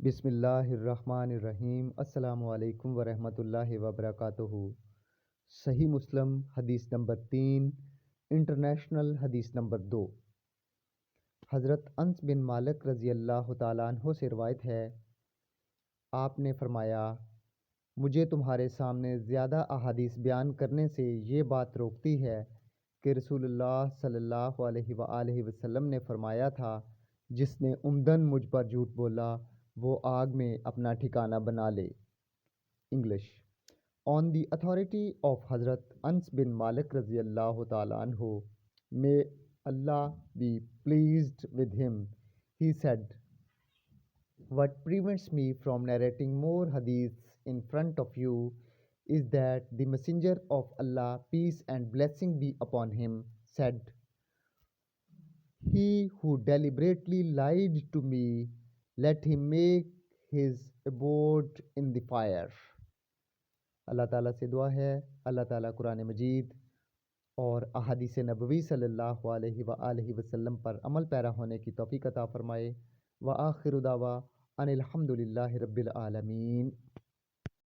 بسم اللہ الرحمن الرحیم۔ السلام علیکم ورحمۃ اللہ وبرکاتہ۔ صحیح مسلم حدیث نمبر 3، انٹرنیشنل حدیث نمبر 2۔ حضرت انس بن مالک رضی اللہ تعالیٰ عنہ سے روایت ہے، آپ نے فرمایا، مجھے تمہارے سامنے زیادہ احادیث بیان کرنے سے یہ بات روکتی ہے کہ رسول اللہ صلی اللہ علیہ وآلہ وسلم نے فرمایا تھا، جس نے عمدن مجھ پر جھوٹ بولا وہ آگ میں اپنا ٹھکانا بنا لے۔ English. On the authority of Hazrat Anas bin Malik رضی اللہ تعالیٰ عنہ, may Allah be pleased with him, he said, what prevents me from narrating more hadiths in front of you is that the messenger of Allah, peace and blessing be upon him, said, he who deliberately lied to me, let him make his abode in the fire۔ اللہ تعالیٰ سے دعا ہے اللہ تعالیٰ قرآن مجید اور احادیث نبوی صلی اللہ علیہ وآلہ وسلم پر عمل پیرا ہونے کی توفیق عطا فرمائے۔ وآخر دعوانا ان الحمد للہ رب العالمین۔